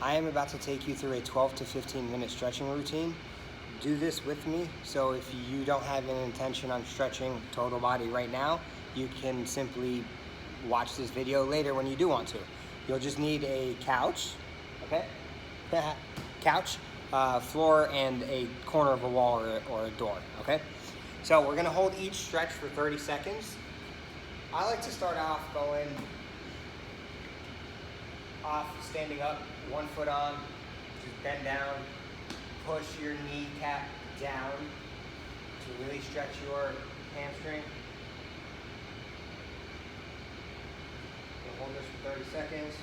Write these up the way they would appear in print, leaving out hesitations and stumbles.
I am about to take you through a 12 to 15 minute stretching routine. Do this with me, so if you don't have an intention on stretching total body right now, you can simply watch this video later when you do want to. You'll just need a couch, okay? Couch, floor, and a corner of a wall or a door, okay? So we're gonna hold each stretch for 30 seconds. I like to start off standing up, 1 foot on, just bend down, push your kneecap down to really stretch your hamstring. We'll hold this for 30 seconds.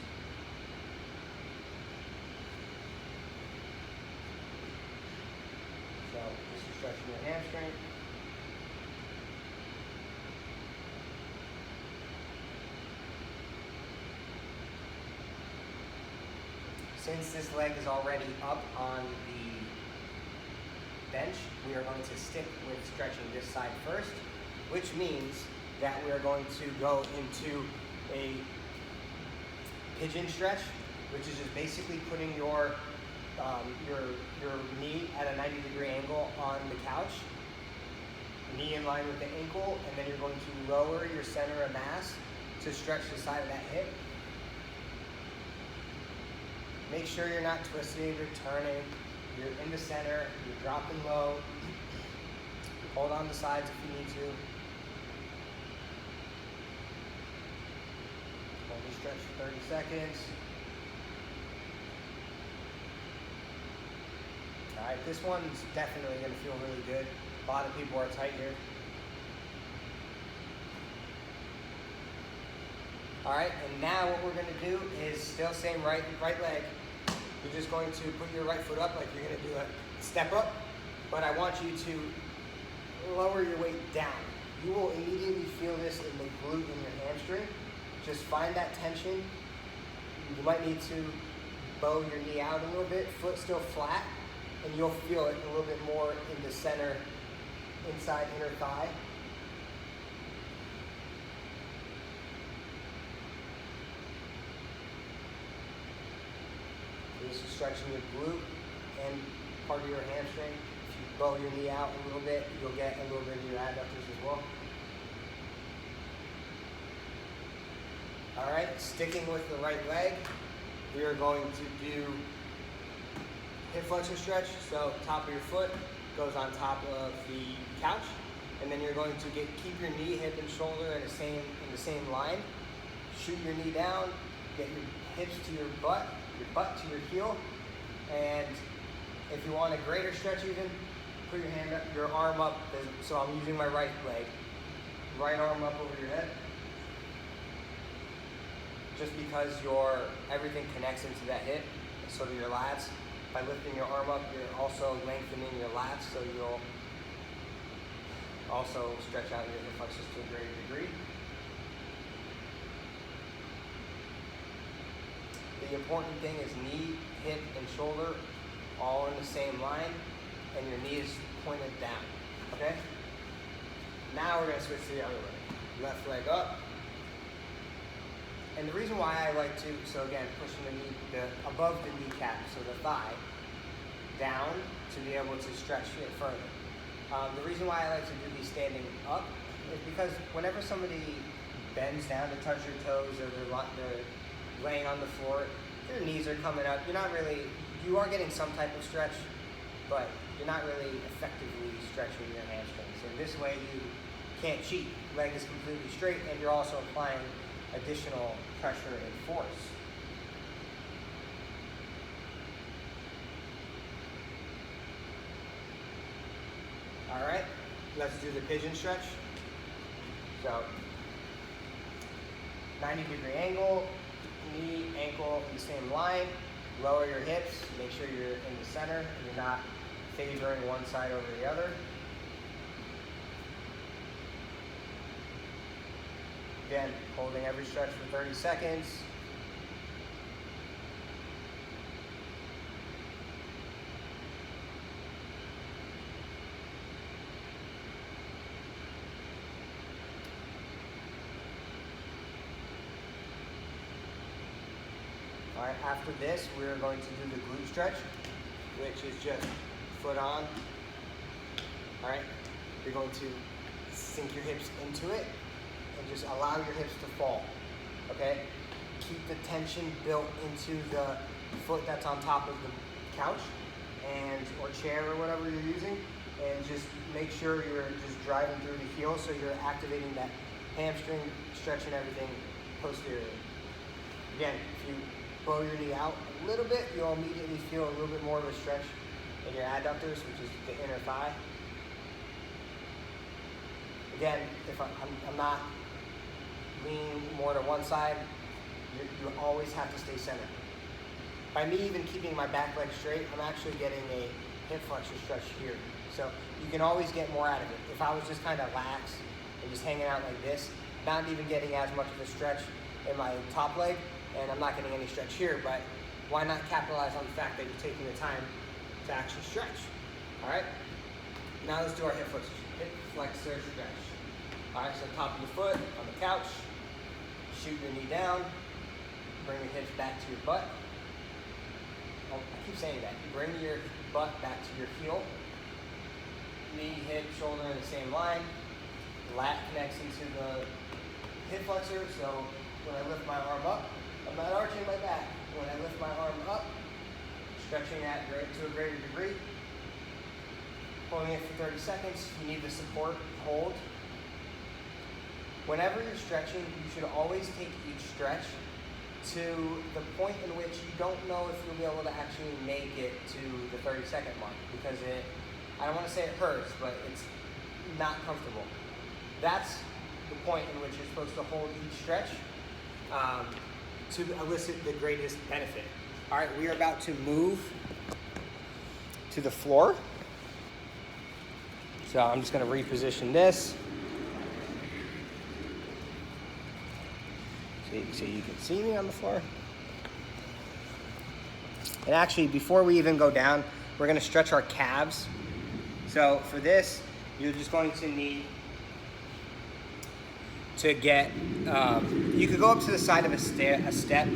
So this is stretching your hamstring. Since this leg is already up on the bench, we are going to stick with stretching this side first, which means that we are going to go into a pigeon stretch, which is just basically putting your knee at a 90-degree angle on the couch, knee in line with the ankle, and then you're going to lower your center of mass to stretch the side of that hip. Make sure you're not twisting or turning. You're in the center, you're dropping low. Hold on the sides if you need to. Hold the stretch for 30 seconds. All right, this one's definitely gonna feel really good. A lot of people are tight here. All right, and now what we're gonna do is still same right leg. You're just going to put your right foot up like you're gonna do a step up, but I want you to lower your weight down. You will immediately feel this in the glute and your hamstring. Just find that tension. You might need to bow your knee out a little bit, foot still flat, and you'll feel it a little bit more in the center, inside inner thigh. This is stretching your glute and part of your hamstring. If you bow your knee out a little bit, you'll get a little bit of your adductors as well. All right, sticking with the right leg, we are going to do hip flexor stretch. So top of your foot goes on top of the couch, and then you're going to keep your knee, hip, and shoulder in the same line. Shoot your knee down, get your hips to your butt to your heel, and if you want a greater stretch even, put your hand up, your arm up, so I'm using my right leg. Right arm up over your head. Just because everything connects into that hip, so do your lats. By lifting your arm up, you're also lengthening your lats, so you'll also stretch out your hip flexors to a greater degree. The important thing is knee, hip, and shoulder all in the same line, and your knee is pointed down, okay? Now we're gonna switch to the other leg. Left leg up. And the reason why I like to, so again, pushing the knee above the kneecap, so the thigh, down to be able to stretch it further. The reason why I like to do these standing up is because whenever somebody bends down to touch your toes or they're laying on the floor, your knees are coming up. You are getting some type of stretch, but you're not really effectively stretching your hamstrings. And this way you can't cheat. Leg is completely straight, and you're also applying additional pressure and force. All right, let's do the pigeon stretch. So, 90-degree angle, knee, ankle in the same line. Lower your hips, make sure you're in the center and you're not favoring one side over the other. Again, holding every stretch for 30 seconds. All right, after this, we're going to do the glute stretch, which is just foot on. All right, you're going to sink your hips into it and just allow your hips to fall, okay? Keep the tension built into the foot that's on top of the couch or chair or whatever you're using, and just make sure you're just driving through the heel so you're activating that hamstring, stretching everything posteriorly. Again, if you blow your knee out a little bit, you'll immediately feel a little bit more of a stretch in your adductors, which is the inner thigh. Again, if I'm not leaning more to one side, you always have to stay centered. By me even keeping my back leg straight, I'm actually getting a hip flexor stretch here. So you can always get more out of it. If I was just kind of lax and just hanging out like this, not even getting as much of a stretch in my top leg, and I'm not getting any stretch here, but why not capitalize on the fact that you're taking the time to actually stretch? All right, now let's do our hip flexor stretch. All right, so top of the foot on the couch, shoot your knee down, bring your hips back to your butt. Oh, I keep saying that. Bring your butt back to your heel. Knee, hip, shoulder in the same line. Lat connects into the hip flexor, so when I lift my arm up, I'm not arching my back. When I lift my arm up, stretching that to a greater degree. Holding it for 30 seconds. You need the support, hold. Whenever you're stretching, you should always take each stretch to the point in which you don't know if you'll be able to actually make it to the 30-second mark, because I don't want to say it hurts, but it's not comfortable. That's the point in which you're supposed to hold each stretch to elicit the greatest benefit. All right, we are about to move to the floor. So I'm just going to reposition this so you can see me on the floor. And actually, before we even go down, we're going to stretch our calves. So for this, you're just going to need to get, you could go up to the side of a step.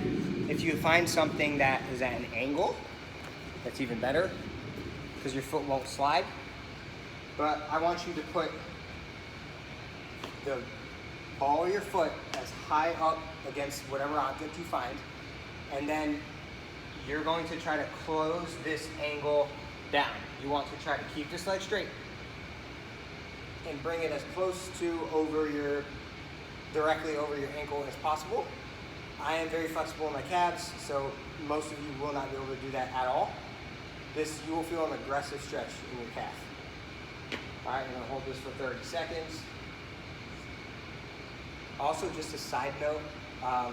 If you find something that is at an angle, that's even better, because your foot won't slide. But I want you to put the ball of your foot as high up against whatever object you find, and then you're going to try to close this angle down. You want to try to keep this leg straight and bring it as close to directly over your ankle as possible. I am very flexible in my calves, so most of you will not be able to do that at all. You will feel an aggressive stretch in your calf. All right, I'm gonna hold this for 30 seconds. Also, just a side note,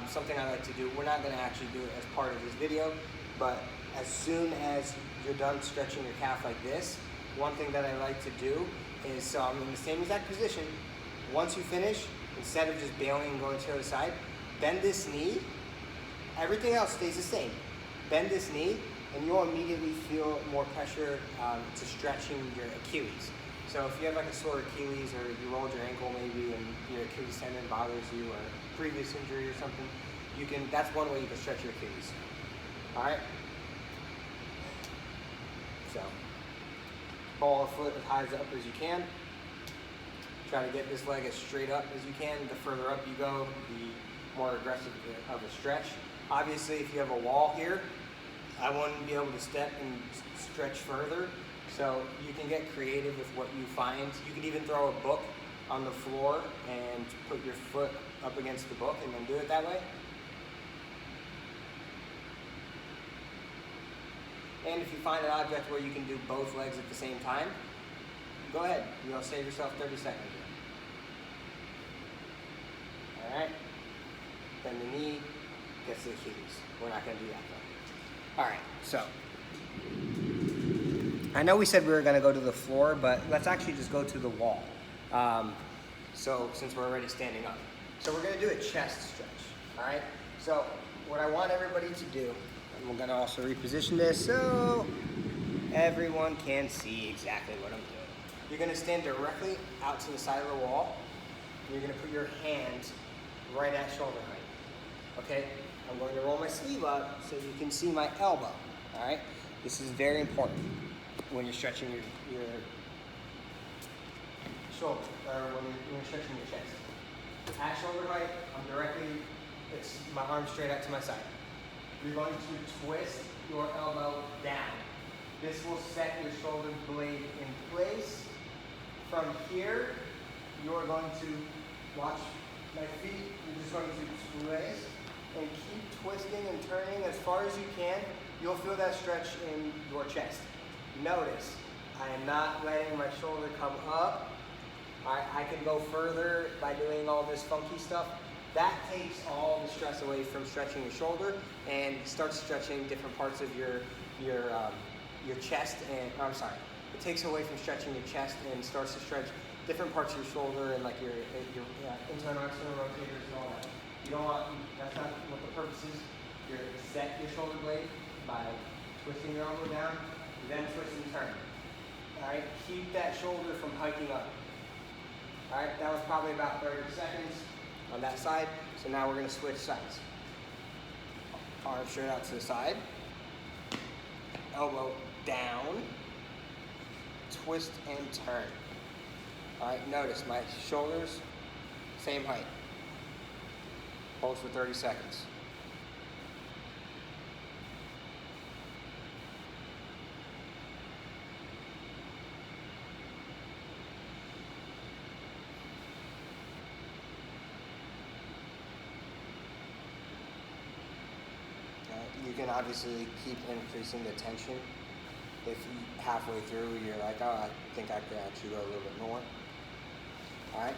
something I like to do, we're not gonna actually do it as part of this video, but as soon as you're done stretching your calf like this, one thing that I like to do is, so I'm in the same exact position. Once you finish, instead of just bailing and going to the other side, bend this knee. Everything else stays the same. Bend this knee, and you'll immediately feel more pressure to stretching your Achilles. So if you have like a sore Achilles, or you rolled your ankle maybe and your Achilles tendon bothers you, or previous injury or something, that's one way you can stretch your Achilles. All right? So, ball of foot as high up as you can. Try to get this leg as straight up as you can. The further up you go, the more aggressive of a stretch. Obviously, if you have a wall here, I wouldn't be able to step and stretch further. So you can get creative with what you find. You can even throw a book on the floor and put your foot up against the book and then do it that way. And if you find an object where you can do both legs at the same time, go ahead. You'll save yourself 30 seconds. All right. Bend the knee, gets the Achilles. We're not going to do that though. All right. So I know we said we were going to go to the floor, but let's actually just go to the wall. So since we're already standing up. So we're going to do a chest stretch, all right? So what I want everybody to do, and we're going to also reposition this so everyone can see exactly what I'm doing. You're going to stand directly out to the side of the wall, and you're going to put your hands right at shoulder height, okay? I'm going to roll my sleeve up so you can see my elbow, all right? This is very important when you're stretching your shoulder, or when you're stretching your chest. At shoulder height, it's my arm straight out to my side. You're going to twist your elbow down. This will set your shoulder blade in place. From here, you're going to watch my feet. You're just going to twist and keep twisting and turning as far as you can. You'll feel that stretch in your chest. Notice, I am not letting my shoulder come up. I can go further by doing all this funky stuff. That takes all the stress away from stretching your shoulder and starts stretching different parts of your chest. And it takes away from stretching your chest and starts to stretch different parts of your shoulder and like your internal external rotators and all that. You don't want, that's not what the purpose is. You set your shoulder blade by twisting your elbow down, then twist and turn. All right, keep that shoulder from hiking up. All right, that was probably about 30 seconds on that side. So now we're gonna switch sides. Arm straight out to the side. Elbow down. Twist and turn. All right, notice my shoulders, same height. Hold for 30 seconds. You can obviously keep increasing the tension. If halfway through you're like, oh, I think I could actually go a little bit more. All right.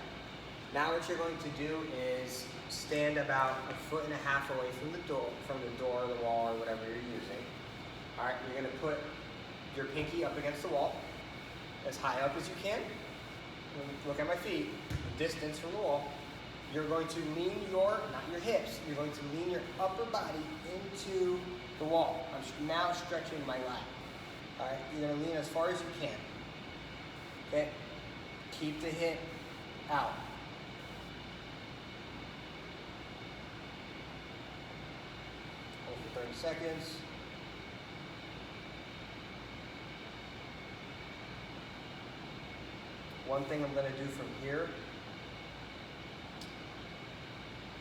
Now what you're going to do is stand about 1.5 feet away from the door, the wall, or whatever you're using. All right. You're going to put your pinky up against the wall, as high up as you can. Look at my feet, distance from the wall. You're going to lean not your hips, you're going to lean your upper body into the wall. I'm now stretching my lat. All right, you're gonna lean as far as you can. Okay, keep the hip out. Hold for 30 seconds. One thing I'm gonna do from here,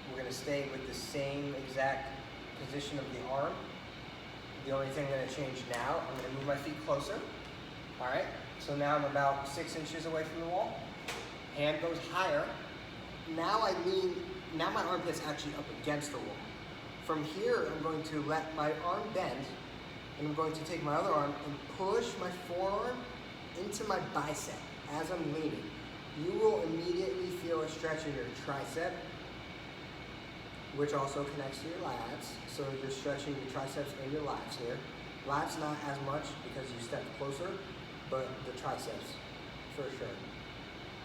we're going to stay with the same exact position of the arm. The only thing I'm going to change now, I'm going to move my feet closer. All right, so now I'm about 6 inches away from the wall. Hand goes higher. Now my armpit's actually up against the wall. From here, I'm going to let my arm bend, and I'm going to take my other arm and push my forearm into my bicep as I'm leaning. You will immediately feel a stretch in your tricep, which also connects to your lats. So you're stretching your triceps and your lats here. Lats not as much because you step closer, but the triceps for sure.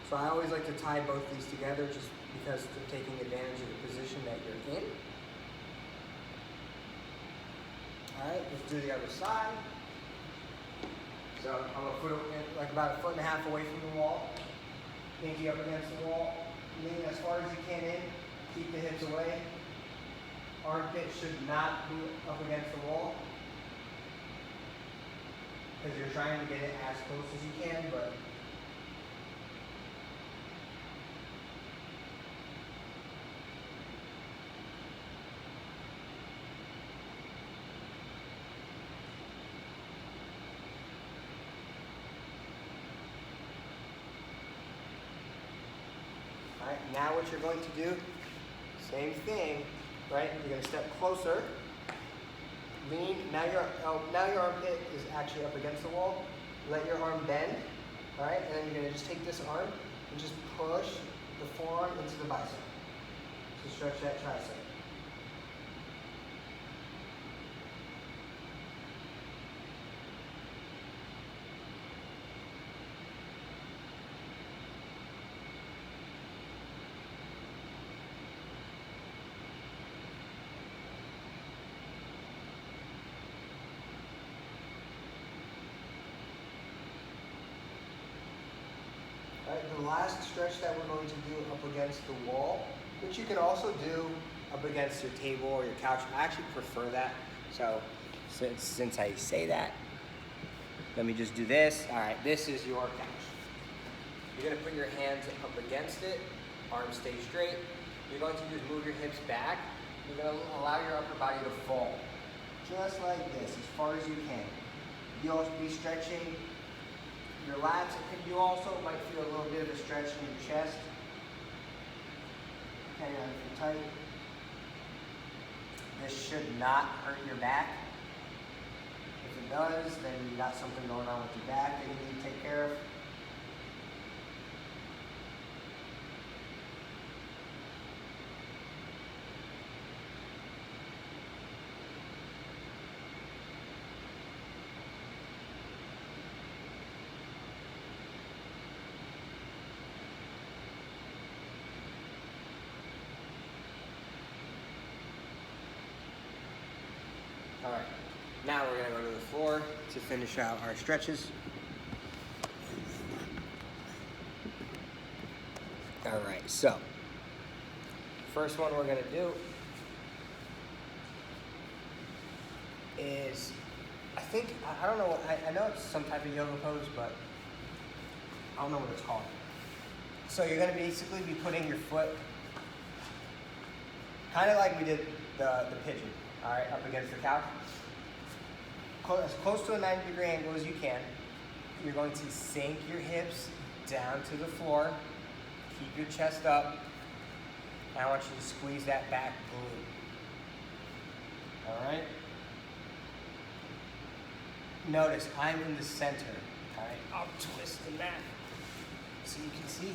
So I always like to tie both these together just because they're taking advantage of the position that you're in. All right, let's do the other side. So I'm about 1.5 feet away from the wall. Pinky up against the wall. Lean as far as you can in. Keep the hips away. Armpit should not be up against the wall because you're trying to get it as close as you can, but all right, now what you're going to do, same thing. Right, you're going to step closer, lean, now your armpit is actually up against the wall. Let your arm bend, all right, and then you're going to just take this arm and just push the forearm into the bicep to stretch that tricep. Right, the last stretch that we're going to do up against the wall, which you can also do up against your table or your couch. I actually prefer that. So since I say that, let me just do this. All right, this is your couch. You're gonna put your hands up against it, arms stay straight. You're going to just move your hips back. You're gonna allow your upper body to fall. Just like this, as far as you can. You'll be stretching your lats, and you also might feel a little bit of a stretch in your chest. Depending on if you're tight. This should not hurt your back. If it does, then you got something going on with your back that you need to take care of. All right, now we're gonna go to the floor to finish out our stretches. All right, so first one we're gonna do is, I don't know, I know it's some type of yoga pose, but I don't know what it's called. So you're gonna basically be putting your foot, kind of like we did the pigeon. All right, up against the couch. As close to a 90-degree angle as you can. You're going to sink your hips down to the floor. Keep your chest up. And I want you to squeeze that back glute. All right? Notice I'm in the center. All right, I'll twist the mat so you can see.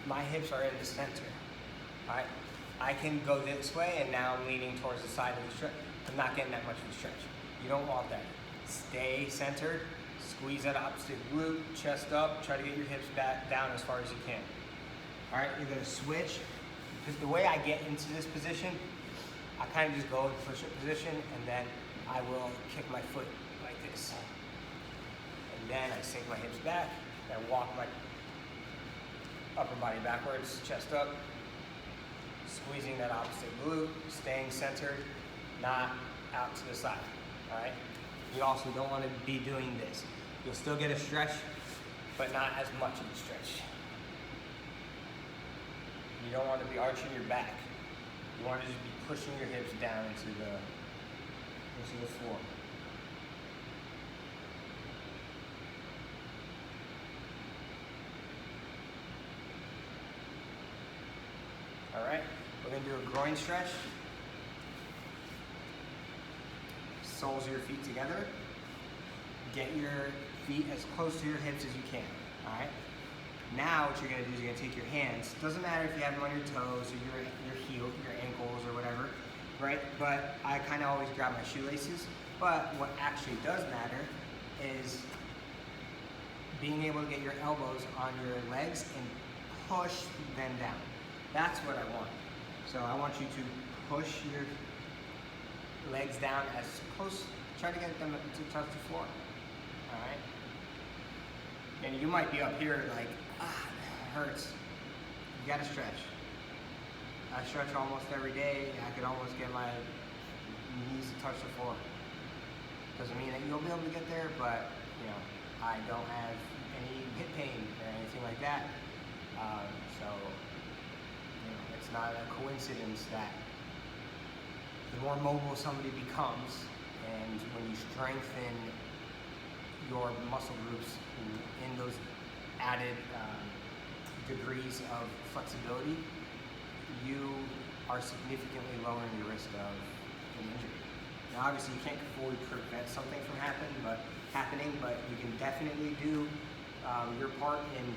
My hips are in the center. All right? I can go this way, and now I'm leaning towards the side of the stretch. I'm not getting that much of a stretch. You don't want that. Stay centered, squeeze that opposite glute, chest up, try to get your hips back down as far as you can. All right, you're gonna switch. Because the way I get into this position, I kind of just go in push-up position, and then I will kick my foot like this. And then I sink my hips back, and I walk my upper body backwards, chest up, squeezing that opposite glute, staying centered, not out to the side, all right? You also don't want to be doing this. You'll still get a stretch, but not as much of a stretch. You don't want to be arching your back. You want to just be pushing your hips down into the floor. All right, we're gonna do a groin stretch. Soles of your feet together. Get your feet as close to your hips as you can, all right? Now what you're gonna do is you're gonna take your hands, doesn't matter if you have them on your toes or your heel, your ankles or whatever, right? But I kind of always grab my shoelaces. But what actually does matter is being able to get your elbows on your legs and push them down. That's what I want. So I want you to push your legs down as close, try to get them to touch the floor, all right? And you might be up here like, it hurts. You gotta stretch. I stretch almost every day. I could almost get my knees to touch the floor. Doesn't mean that you'll be able to get there, but you know, I don't have any hip pain or anything like that. So it's not a coincidence that the more mobile somebody becomes, and when you strengthen your muscle groups in those added degrees of flexibility, you are significantly lowering your risk of an injury. Now, obviously, you can't fully prevent something from happening, but you can definitely do your part in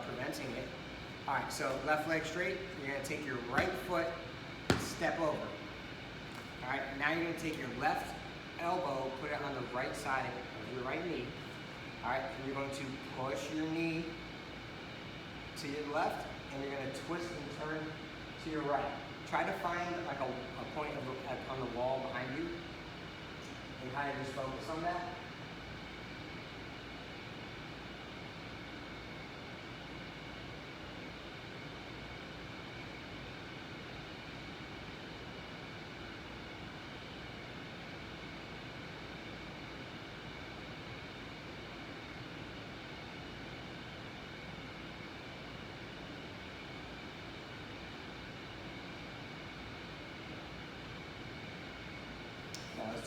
preventing it. All right, so left leg straight. You're gonna take your right foot, step over. All right, now you're gonna take your left elbow, put it on the right side of your right knee. All right, and you're going to push your knee to your left, and you're gonna twist and turn to your right. Try to find like a point on the wall behind you, and kind of just focus on that.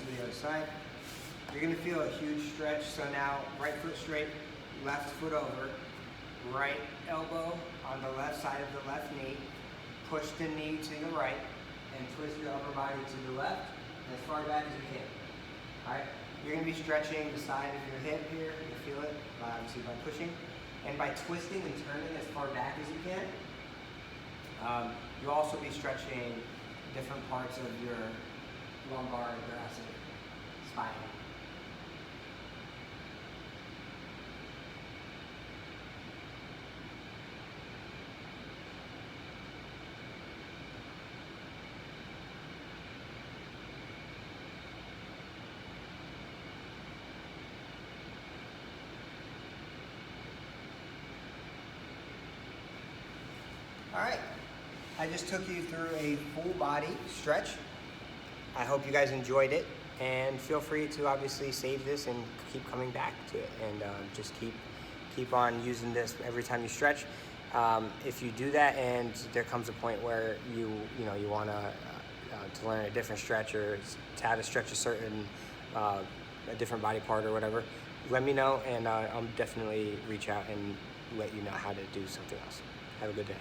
do the other side. You're gonna feel a huge stretch. So now, right foot straight, left foot over, right elbow on the left side of the left knee, push the knee to the right, and twist your upper body to the left, as far back as you can. All right? You're gonna be stretching the side of your hip here. You feel it, obviously by pushing. And by twisting and turning as far back as you can, you'll also be stretching different parts of your lumbar and thoracic spine. All right, I just took you through a full body stretch. I hope you guys enjoyed it, and feel free to obviously save this and keep coming back to it, and just keep on using this every time you stretch. If you do that and there comes a point where you want to learn a different stretch or how to stretch a different body part or whatever, let me know, and I'll definitely reach out and let you know how to do something else. Have a good day.